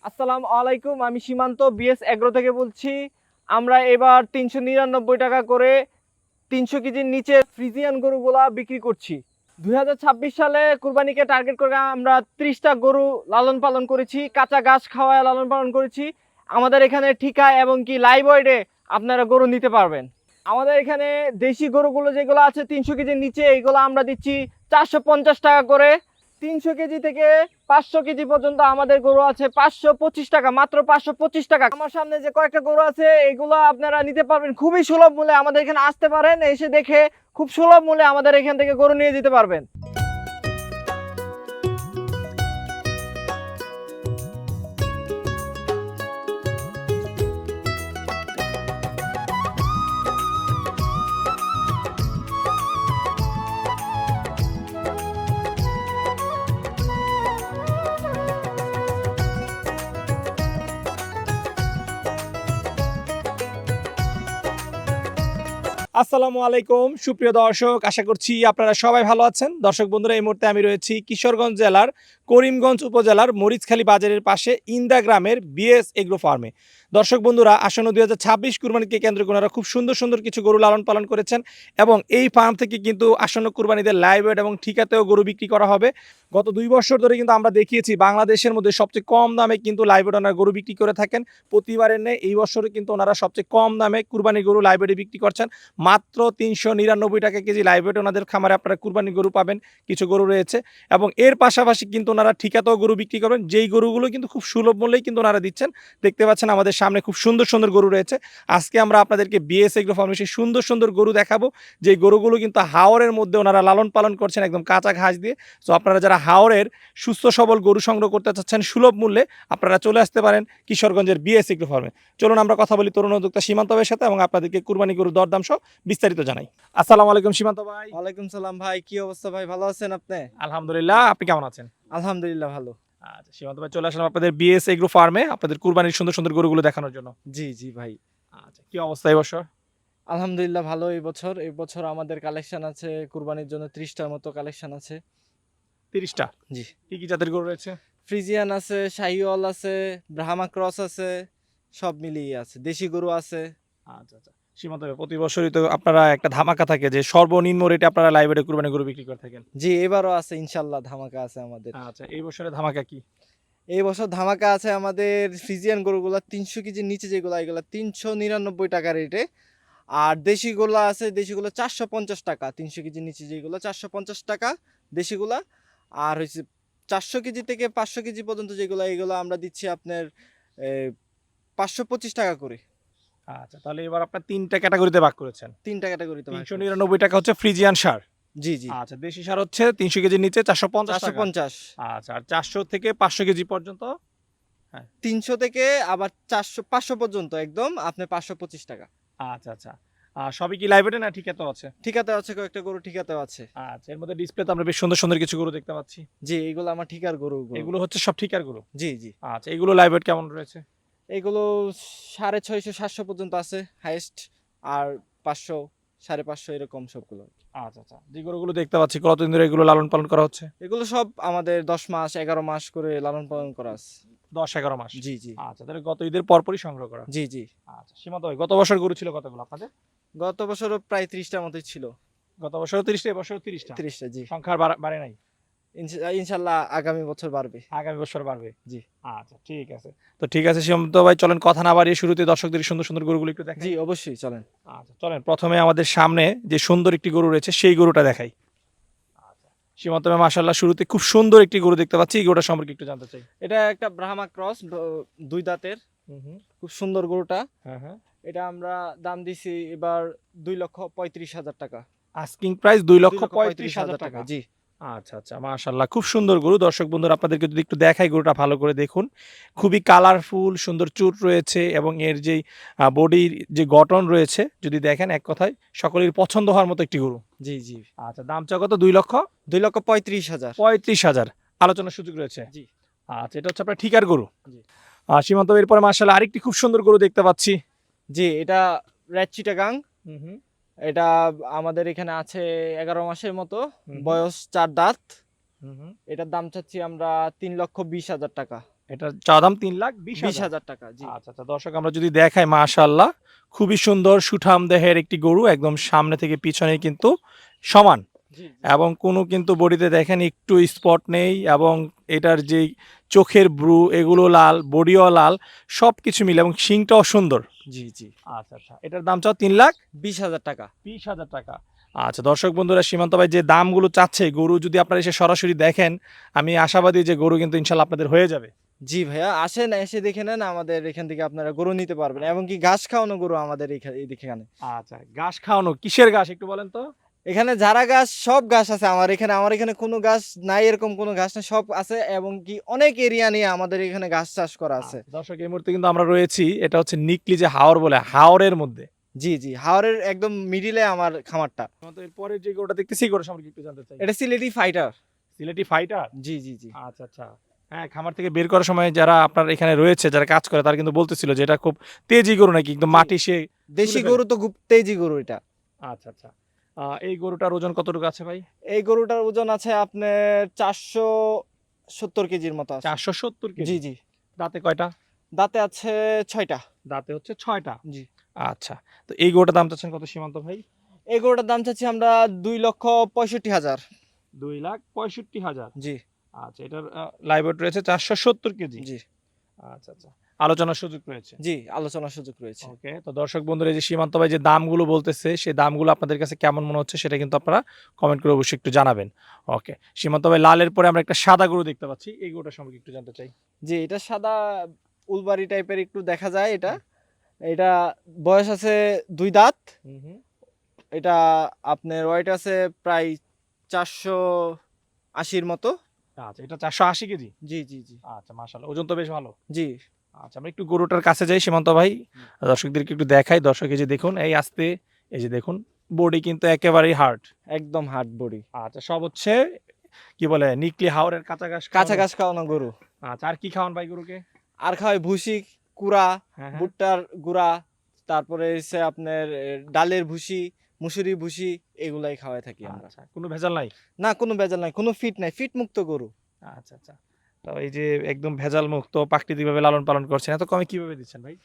আসসালামু আলাইকুম, আমি সীমান্ত বিএস এগ্রো থেকে বলছি। আমরা এবার ৩৯৯ টাকা করে ৩০০ কেজির নিচে ফ্রিজিয়ান গরুগুলা বিক্রি করছি। ২০২৬ সালে কুরবানিকে টার্গেট করে আমরা ৩০টা গরু লালন পালন করেছি, কাঁচা ঘাস খাওয়ায় লালন পালন করেছি। আমাদের এখানে ঠিকা এবং কি লাইভ ওয়েটে আপনারা গরু নিতে পারবেন। আমাদের এখানে দেশি গরুগুলো যেগুলো আছে ৩০০ কেজির নিচে, এইগুলো আমরা দিচ্ছি 450 টাকা করে। ৩০০ কেজি থেকে 500 কেজি পর্যন্ত আমাদের গরু আছে 525 টাকা, মাত্র 525 টাকা। আমার সামনে যে কয়েকটা গরু আছে এগুলো আপনারা নিতে পারবেন খুবই সুলভ মূল্যে। আমাদের এখানে আসতে পারেন, এসে দেখে খুব সুলভ মূল্যে আমাদের এখান থেকে গরু নিয়ে যেতে পারবেন। আসসালামু আলাইকুম সুপ্রিয় দর্শক, আশা করছি আপনারা সবাই ভালো আছেন। দর্শক বন্ধুরা, এই মুহূর্তে আমি রয়েছি কিশোরগঞ্জ জেলার করিমগঞ্জ উপজেলার মরিচখালী বাজারের পাশে ইন্দা গ্রামের বিএস এগ্রো ফার্মে। দর্শক বন্ধুরা, আসন্ন 2026 কুরবানিকে কেন্দ্র করে ওনারা খুব সুন্দর সুন্দর কিছু গরু লালন পালন করেছেন এবং এই ফার্ম থেকে কিন্তু আসন্ন কুরবানিদের লাইভ ওয়েট এবং ঠিকাতেও গরু বিক্রি করা হবে। গত 2 বছর ধরে কিন্তু আমরা দেখিয়েছি বাংলাদেশের মধ্যে সবচেয়ে কম দামে কিন্তু লাইভ ওয়েট ওনারা গরু বিক্রি করে থাকেন। প্রতিবারের নেই এই বছরে কিন্তু ওনারা সবচেয়ে কম দামে কুরবানির গরু লাইভ ওয়েটে বিক্রি করছেন। মাত্র ৩৯৯ টাকা কেজি লাইভ ওয়েট ওনাদের খামারে আপনারা কুরবানি গরু পাবেন। কিছু গরু রয়েছে এবং এর পাশাপাশি কিন্তু ওনারা ঠিকাতেও গরু বিক্রি করবেন, যেই গরুগুলো কিন্তু খুব সুলভ মূল্যেই কিন্তু ওনারা দিচ্ছেন। দেখতে পাচ্ছেন আমাদের সামনে খুব সুন্দর সুন্দর গরু রয়েছে। আজকে আমরা আপনাদেরকে বিএস এগ্রো ফার্মে সেই সুন্দর সুন্দর গরু দেখাবো, যে গরুগুলো কিন্তু হাওরের মধ্যে ওনারা লালন পালন করছেন একদম কাঁচা ঘাস দিয়ে। তো আপনারা যারা হাওরের সুস্থ সবল গরু সংগ্রহ করতে চাচ্ছেন সুলভ মূল্যে, আপনারা চলে আসতে পারেন কিশোরগঞ্জের বিএস এগ্রো ফার্মে। চলুন আমরা কথা বলি তরুণ উদ্যোক্তা সীমান্ত ভাইয়ের সাথে এবং আপনাদেরকে কুরবানি গরুর দরদাম সহ বিস্তারিত জানাই। আসসালামু আলাইকুম সীমান্ত ভাই। ওয়ালাইকুম সালাম ভাই, কি অবস্থা ভাই? ভালো আছেন আপনি? আলহামদুলিল্লাহ, আপনি কেমন আছেন? আলহামদুলিল্লাহ ভালো। আচ্ছা সীমান্ত ভাই, চলে আসলাম আপনাদের বিএস এগ্রো ফার্মে আপনাদের কুরবানির সুন্দর সুন্দর গরুগুলো দেখানোর জন্য। জি জি ভাই, আচ্ছা, কি অবস্থা এই বছর? আলহামদুলিল্লাহ ভালো। এই বছর আমাদের কালেকশন আছে কুরবানির জন্য 30টার মতো কালেকশন আছে। 30টা? জি, কি কি জাতের গরু রয়েছে? ফ্রিজিয়ান আছে, শাহিওয়াল আছে, ব্রাহ্মা ক্রস আছে, সব মিলিয়ে আছে, দেশি গরু আছে। আচ্ছা আচ্ছা। সীমান্ত ভাই, প্রতি বছরই তো আপনারা একটা ধামাকা থাকে যে সর্বনিম্ন রেটে আপনারা লাইভে কুরবানি গরু বিক্রি করে থাকেন। জি, এবারও আছে ইনশাল্লাহ, ধামাকা আছে আমাদের। আচ্ছা, এই বছরে ধামাকা কি? এই বছর ধামাকা আছে আমাদের ফ্রিজিয়ান গরুগুলা 300 কেজির নিচে যেগুলো, এগুলো 399 টাকা রেটে। আর দেশিগুলো আছে, দেশিগুলো 450 টাকা। 300 কেজির নিচে যেগুলো 450 টাকা দেশিগুলা। আর হচ্ছে 400 কেজি থেকে 500 কেজি পর্যন্ত যেগুলো, এগুলো আমরা দিচ্ছি আপনার 525 টাকা করে। আচ্ছা, তাহলে এবার আপনার 3টা ক্যাটাগরিতে ভাগ করেছেন। 3টা ক্যাটাগরিতে ভাগ করেছি। 399 টাকা হচ্ছে ফ্রিজিয়ান সার। জি জি, আচ্ছা, দেশি সার হচ্ছে 300 কেজির নিচে 450 টাকা। 450। আচ্ছা, আর 400 থেকে 500 কেজি পর্যন্ত? হ্যাঁ। 300 থেকে আবার 400 500 পর্যন্ত একদম আপনার 525 টাকা। আচ্ছা আচ্ছা। আর সবই কি লাইভেটে না ঠিকাতে আছে? ঠিকাতে আছে, কয়েকটা গরু ঠিকাতেও আছে। আচ্ছা, এর মধ্যে ডিসপ্লেতে আমরা বেশ সুন্দর সুন্দর কিছু গরু দেখতে পাচ্ছি। জি, এগুলো আমার ঠিকার গরু। এগুলো হচ্ছে সব ঠিকার গরু? জি জি, আচ্ছা, এগুলো লাইভেট কেমন রয়েছে? এগুলো 650 700 পর্যন্ত আছে হাইয়েস্ট। আর 500 550 এরকম সবগুলো। আচ্ছা আচ্ছা। যে গরুগুলো দেখতে পাচ্ছি কতদিন ধরে এগুলো লালন পালন করা হচ্ছে? এগুলো সব আমাদের 10 মাস 11 মাস করে লালন পালন করা আছে। 10-11 মাস? জি জি, আচ্ছা, তাহলে গত ঈদের পরপরই সংগ্রহ করা। জি জি। আচ্ছা সীমান্ত ভাই, গত বছর গরু ছিল কতগুলো আপনাদের? গত বছরও প্রায় 30টার মতোই ছিল। গত বছরও 30টা, এবছরও 30টা? 30টা, জি। সংখ্যা আর বাড়ে নাই? ইনশাল্লাহ আগামী বছর বাড়বে। আগামী বছর বাড়বে? জি আচ্ছা ঠিক আছে। তো ঠিক আছে সীমান্ত ভাই, চলেন কথা না বাড়িয়ে শুরুতে দর্শকদের সুন্দর সুন্দর গরুগুলো একটু দেখাই। জি, অবশ্যই চলেন। আচ্ছা চলেন, প্রথমে আমাদের সামনে যে সুন্দর একটি গরু রয়েছে সেই গরুটা দেখাই। আচ্ছা সীমান্ত ভাই, মাশাআল্লাহ, শুরুতে খুব সুন্দর একটি গরু দেখতে পাচ্ছি, এই গরুটা সম্পর্কে একটু জানতে চাই। এটা একটা ব্রাহ্মা ক্রস, 2 দাঁতের, হুম। খুব সুন্দর গরুটা। হ্যাঁ হ্যাঁ। এটা আমরা দাম দিছি এবার 2,35,000 টাকা। আস্কিং প্রাইস 2,35,000 টাকা, টাকা? জি। আচ্ছা আচ্ছা, মাশাআল্লাহ, খুব সুন্দর গরু। দর্শক বন্ধুরা, আপনাদেরকে যদি একটু দেখাই গরুটা ভালো করে দেখুন। খুবই কালারফুল, সুন্দর চুট রয়েছে এবং এর যেই বডির যে গঠন রয়েছে যদি দেখেন, এক কথায় সকলের পছন্দ হওয়ার মতো একটি গরু। জি জি, আচ্ছা, দাম চা কত? 2,35,000? 2,35,000। আলোচনার সুযোগ রয়েছে? জি আচ্ছা, এটা হচ্ছে আপনার ঠিকার গরু? জি, সীমান্ত, এরপরে মাশাআল্লাহ আরেকটি খুব সুন্দর গরু দেখতে পাচ্ছি। জি। এটা রেড চিটাগাং। হুম হুম। এটা আমাদের এখানে আছে 11 মাসের মতো, হুম। বয়স 4 দাঁত। হুম হুম। এটার দাম চাচ্ছি আমরা 3,20,000 টাকা। এটার চা দাম 3,20,000। 20,000 টাকা। জি আচ্ছা আচ্ছা, দর্শক আমরা যদি দেখাই, মাশাআল্লাহ খুবই সুন্দর সুঠাম দেহের একটি গরু, একদম সামনে থেকে পিছনে কিন্তু সমান, জি এবং কোনো কিন্তু বডিতে দেখেন একটু স্পট নেই, এবং এটার যেই চোখের ব্রু এগুলো লাল, বডিও লাল, সব কিছু মিলে, এবং শিংটাও সুন্দর। জি জি। আচ্ছা আচ্ছা, এটার দাম চাও 3,20,000 টাকা। টাকা। আচ্ছা দর্শক বন্ধুরা, সীমান্ত ভাই যে দামগুলো চাচ্ছে, গরু যদি আপনারা এসে সরাসরি দেখেন, আমি আশাবাদী যে গরু কিন্তু ইনশাল্লাহ আপনাদের হয়ে যাবে। জি ভাইয়া, আসেন, এসে দেখে নেন, আমাদের এখান থেকে আপনারা গরু নিতে পারবেন, এবং কি ঘাস খাওয়ানো গরু আমাদের এখানে। আচ্ছা, ঘাস খাওয়ানো কিসের ঘাস একটু বলেন তো? এখানে যারা ঘাস, সব ঘাস আছে আমার এখানে কোনো ঘাস নাই, এরকম কোনো ঘাস না, সব আছে, এবং কি অনেক এরিয়া নিয়ে আমাদের এখানে ঘাস চাষ করা আছে। আচ্ছা, দর্শক এই মুহূর্তে কিন্তু আমরা রয়েছি, এটা হচ্ছে নিকলি যে হাওর বলে, হাওরের মধ্যে। জি জি, হাওরের একদম মিডিলে আমার খামারটা। তো এরপরে যে গরুটা দেখতেছি, গরু সম্পর্কে একটু জানতে চাই। এটা সিলেটি ফাইটার। সিলেটি ফাইটার। জি জি জি। আচ্ছা আচ্ছা। হ্যাঁ, খামার থেকে বের করার সময় যারা আপনার এখানে রয়েছে, যারা কাজ করে, তারা কিন্তু বলতেছিল যে এটা খুব তেজি গরু নাকি, একদম জি। মাটি সে দেশি তুলে গরু তো খুব তেজি গরু এটা। আচ্ছা আচ্ছা। এই গরুটার ওজন কতটুকু আছে ভাই? এই গরুটার ওজন আছে আপনার 470 কেজির মতো আছে। 470 জি কেজি। জি। দাঁতে কয়টা? দাঁতে আছে 6টা। দাঁতে হচ্ছে 6টা। জি। আচ্ছা, তো এই গরুটার দাম চাচ্ছেন কত সীমান্ত ভাই? এই গরুটার দাম চাচ্ছি আমরা 2,65,000। 2,65,000। জি আচ্ছা, এটার লাইভ ওয়েট রয়েছে 470 কেজি। জি আচ্ছা আচ্ছা, আলোচনার সুযোগ রয়েছে। জি, আলোচনার সুযোগ রয়েছে। ওকে, তো দর্শক বন্ধুরা, এই যে সীমান্ত ভাই যে দামগুলো বলতেছে, সেই দামগুলো আপনাদের কাছে কেমন মনে হচ্ছে সেটা কিন্তু আপনারা কমেন্ট করে অবশ্যই একটু জানাবেন। ওকে, সীমান্ত ভাই, লালের পরে আমরা একটা সাদা গরু দেখতে পাচ্ছি, এই গরুটা সম্পর্কে একটু জানতে চাই। জি, এটা সাদা উলবাড়ি টাইপের একটু দেখা যায় এটা। এটা বয়স আছে 2 দাঁত। হুম হুম। এটা আপনার ওয়েট আছে প্রায় 480-র মতো। আচ্ছা, এটা 480 কেজি। জি জি জি আচ্ছা, মাশাআল্লাহ, ওজন তো বেশ ভালো। জি। আচ্ছা, আমরা একটু গরুটার কাছে যাই সীমান্ত ভাই, দর্শকদেরকে একটু দেখাই। দর্শক এই যে দেখুন, এই আস্তে, এই যে দেখুন, বডি কিন্তু একেবারেই হার্ড। একদম হার্ড বডি। আচ্ছা, সব হচ্ছে কি বলে, নিকলি হাওরের কাঁচা ঘাস কাঁচা খাওয়ানো? ঘাস খাওয়ানো গরু। আচ্ছা, আর কি খাওয়ান ভাই গরুকে? আর খাওয়াই ভুসি, কুড়া, হ্যাঁ হ্যাঁ। ভুট্টার গুঁড়া, তারপরে হচ্ছে আপনার ডালের ভুসি, মুসুরি ভুসি, এগুলাই খাওয়াই থাকি আমরা। আচ্ছা, কোনো ভেজাল নাই? না, কোনো ভেজাল নাই, কোনো ফিট নাই, ফিট মুক্ত গরু। আচ্ছা আচ্ছা, তো এই যে একদম ভেজাল মুক্ত প্রাকৃতিক ভাবে লালন পালন করছেন, এত কমে কিভাবে দিচ্ছেন ভাই?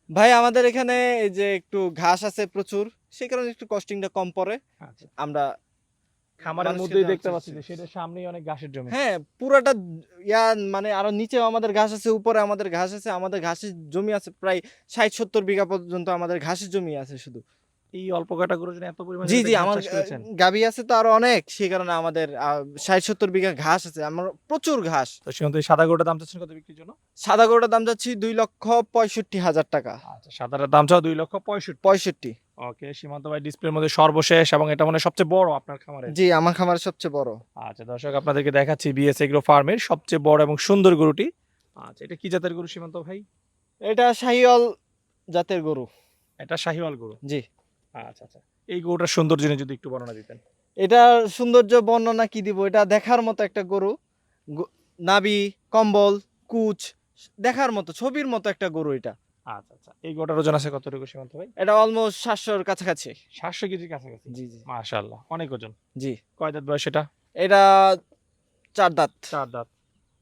ভাই আমাদের এখানে এই যে একটু ঘাস আছে প্রচুর, সেই কারণে একটু কস্টিংটা কম পড়ে। আচ্ছা, আমরা খামারের মানুষকে মধ্যেই দেওয়ার দেখতে পাচ্ছি চেষ্টা যে সেটার সামনেই অনেক ঘাসের জমি। হ্যাঁ, পুরাটা ইয়া, মানে আরো নিচেও আমাদের ঘাস আছে, উপরে আমাদের ঘাস আছে, আমাদের ঘাসের জমি আছে প্রায় 60-70 বিঘা পর্যন্ত আমাদের ঘাসের জমি আছে শুধু। এই অল্প কয়টা গরুর জন্য এত পরিমাণে জি জি, ঘাস আমার চাষ করেছেন? গাবি আছে তো আরো অনেক, সেই কারণে আমাদের 60-70 বিঘা ঘাস আছে, আমার প্রচুর ঘাস। তো সীমান্ত, এই সাদা গরুটার দাম চাচ্ছেন কত বিক্রির জন্য? সাদা গরুটার দাম যাচ্ছি 2,65,000 টাকা। আচ্ছা, সাদাটার দাম চাও 2,65,000। 65। ওকে, সীমান্ত ভাই, ডিসপ্লের মধ্যে সর্বশেষ, এবং এটা মানে সবচেয়ে বড় আপনার খামারে। জি, আমার খামারের সবচেয়ে বড়। আচ্ছা দর্শক, আপনাদেরকে দেখাচ্ছি বিএস এগ্রো ফার্মের সবচেয়ে বড় এবং সুন্দর গরুটি। আচ্ছা, এটা কি জাতের গরু সীমান্ত ভাই? এটা শাহিওয়াল জাতের গরু। এটা শাহিওয়াল গরু। জি। আচ্ছা আচ্ছা, এই গরুটার সৌন্দর্য নিয়ে যদি একটু বর্ণনা দিতেন। এটার সৌন্দর্য বর্ণনা কি দিব, এটা দেখার মতো একটা গরু। নাভি, কম্বল, কুচ, দেখার মতো, ছবির মতো একটা গরু এটা। আচ্ছা আচ্ছা, এই গরুটার ওজন আছে কতটুকু সীমান্ত ভাই? এটা অলমোস্ট 700-র কাছাকাছি। 700 কেজির কাছাকাছি। জি জি মাশাআল্লাহ, অনেক ওজন। জি। কয় দাঁত বয়স এটা? এটা 4 দাঁত। 4 দাঁত।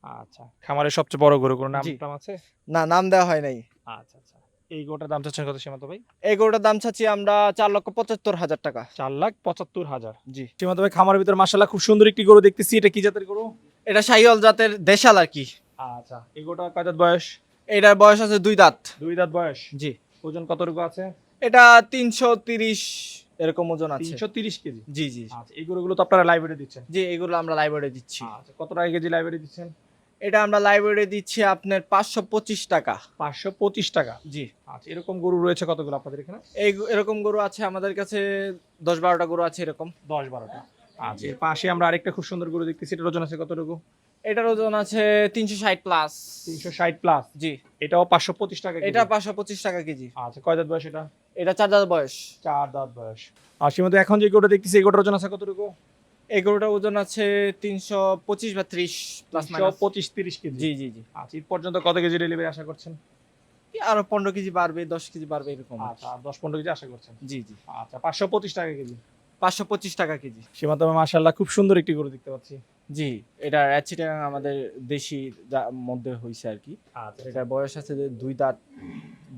আচ্ছা, খামারের সবচেয়ে বড় গরু, কোনো নাম জি। টাম আছে? না, নাম দেওয়া হয় নাই। আচ্ছা আচ্ছা, এই গরুটার দাম চাচ্ছেন কত সীমান্ত ভাই? এই গরুটার দাম চাচ্ছি আমরা 4,75,000 টাকা। 4,75,000। জি। সীমান্ত ভাই, খামারের ভিতর মাশাআল্লাহ খুব সুন্দর একটি গরু দেখতেছি, এটা কি জাতের গরু? এটা শাহিওয়াল জাতের দেশাল আর কি। আচ্ছা, এই গরুটার কয় দাঁত বয়স? এটার বয়স আছে 2 দাঁত। 2 দাঁত বয়স। জি। ওজন কতটুকু আছে? এটা 330 এরকম ওজন আছে। 330 কেজি। জি জি আচ্ছা, এই গরুগুলো তো আপনারা লাইব্রেরি দিচ্ছেন? জি, এগুলো আমরা লাইব্রেরি দিচ্ছি। আচ্ছা, কত টাকা কেজি লাইব্রেরি দিচ্ছেন? এটা আমরা লাইব্রেরি দিচ্ছি আপনার 525 টাকা। 525 টাকা। জি। আচ্ছা, এরকম গরু রয়েছে কতগুলো আপনাদের এখানে? এরকম গরু আছে আমাদের কাছে 10-12টা গরু আছে এরকম। 10-12টা। আচ্ছা, এর পাশে আমরা আরেকটা খুব সুন্দর গরু দেখতেছি, এটার ওজন আছে কতটুকু? এটার ওজন আছে 360 প্লাস। 360 প্লাস। জি। এটাও 525 টাকা কেজি। এটা 525 টাকা কেজি। আচ্ছা, কয় দাঁত বয়স এটা? এটা 4 দাঁত বয়স। 4 দাঁত বয়স। আর সীমান্ত, এখন যে গরুটা দেখতেছি, এই গরুটার ওজন আছে কতটুকু? এই গরুটার ওজন আছে 325 বা 30 প্লাস মাইনাস। 25-30 কেজি। জি জি জি। আচ্ছা, ঈদ পর্যন্ত কত কেজি ডেলিভারি আশা করছেন? আরো 15 কেজি বাড়বে, 10 কেজি বাড়বে এরকম। আচ্ছা, 10-15 কেজি আশা করছেন। জি জি। আচ্ছা, 525 টাকা কেজি। 525 টাকা কেজি। সীমান্ত, মাশাআল্লাহ খুব সুন্দর একটি গরু দেখতে পাচ্ছি। জি, এটা রেড চিটাগাং আমাদের দেশি মধ্যে হইছে আর কি। আচ্ছা এটা বয়স আছে যে 2 দাঁত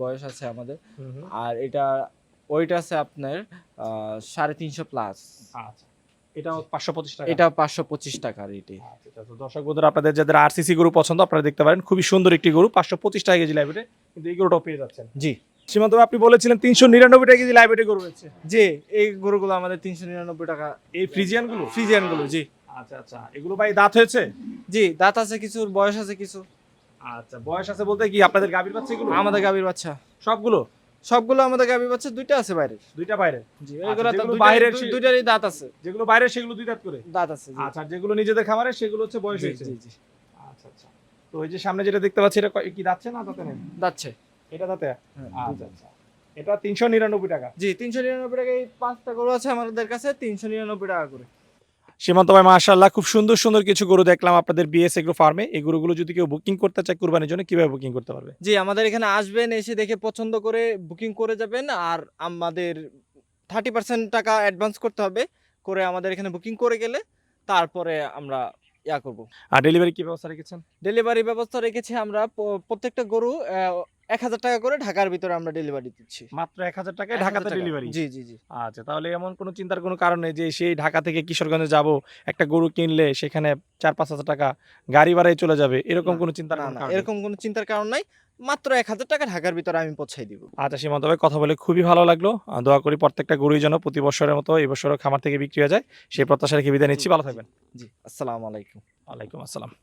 বয়স আছে আমাদের। হুম হুম। আর এটা ওয়েট আছে আপনার 350 প্লাস। আচ্ছা এটাও 525 টাকা। এটা 525 টাকা রেটে। আচ্ছা আচ্ছা, তো দর্শক বন্ধুরা আপনাদের যাদের আরসিসি গরু পছন্দ আপনারা দেখতে পারেন, খুবই সুন্দর একটি গরু, 525 টাকা কেজি লাইব্রেরি, কিন্তু এই গরুটাও পেয়ে যাচ্ছেন। জি সীমান্ত ভাই, আপনি বলেছিলেন 399 টাকা কেজি লাইব্রেরি গরু রয়েছে, জি, এই গরুগুলো আমাদের 399 টাকা। এই ফ্রিজিয়ান গুলো? ফ্রিজিয়ান গুলো, জি আচ্ছা আচ্ছা, এগুলো ভাই দাঁত হয়েছে? জি, দাঁত আছে কিছু, বয়স আছে কিছু। আচ্ছা, বয়স আছে বলতে কি আপনাদের গাভীর বাচ্চা এগুলো? আমাদের গাভীর বাচ্চা সবগুলো? সবগুলো আমাদের গাভীর বাচ্চা, দুইটা আছে বাইরে। দুইটা বাইরে? জি, আচ্ছা, এগুলো তো যেগুলো দুইটারই- বাইরের দুইটারই দাঁত আছে। যেগুলো বাইরে সেগুলো দুই দাঁত করে? দাঁত আছে, জি। আচ্ছা, আর যেগুলো নিজেদের খামারে সেগুলো হচ্ছে বয়স জি, হয়েছে? জি, জি। আচ্ছা আচ্ছা, তো ওই যে সামনে যেটা দেখতে পাচ্ছি এটা কি দাঁতছে না দাঁতে নেই? দাঁতছে। এটা দাঁতে? হ্যাঁ, আচ্ছা আচ্ছা, এটা 399 টাকা। জি, 399 টাকা। এই 5টা গরু আছে আমাদের কাছে 399 টাকা করে। সীমান্ত ভাই, মাশাআল্লাহ, খুব সুন্দর সুন্দর কিছু গরু দেখলাম আপনাদের বিএস এগ্রো ফার্মে। এই গরুগুলো যদি কেউ বুকিং করতে চায় কুরবানির জন্য, কিভাবে বুকিং করতে পারবে? জি, আমাদের এখানে আসবেন, এসে দেখে পছন্দ করে বুকিং করে যাবেন। আর আমাদের 30% টাকা অ্যাডভান্স করতে হবে। করে আমাদের এখানে বুকিং করে গেলে তারপরে আমরা করব। আর ডেলিভারি কি ব্যবস্থা রেখেছেন? ডেলিভারি ব্যবস্থা রেখেছি আমরা প্রত্যেকটা গরু 1000 টাকা করে ঢাকার ভিতরে আমরা ডেলিভারি দিচ্ছি। মাত্র 1000 টাকায় 1000 ঢাকাতে টাকা। ডেলিভারি? জি, জি, জি। আচ্ছা, তাহলে এমন কোনো চিন্তার কোনো কারণ নেই যে সেই ঢাকা থেকে কিশোরগঞ্জে যাব, একটা গরু কিনলে সেখানে 4-5 হাজার টাকা গাড়ি ভাড়ায় চলে যাবে, এরকম না, কোনো চিন্তার না, কোনো না, কারণ নেই? এরকম কোনো চিন্তার কারণ নাই। মাত্র 1000 টাকা ঢাকার ভিতরে আমি পৌঁছাই দিব। আচ্ছা সীমান্ত ভাই, কথা বলে খুবই ভালো লাগলো। দোয়া করি প্রত্যেকটা গরুই যেন প্রতি বছরের মতো এই বছরও খামার থেকে বিক্রি হয়ে যায়, সেই প্রত্যাশা রেখে বিদায় নিচ্ছি। ভালো থাকবেন। জি, আসসালামু আলাইকুম। ওয়ালাইকুম আসসালাম।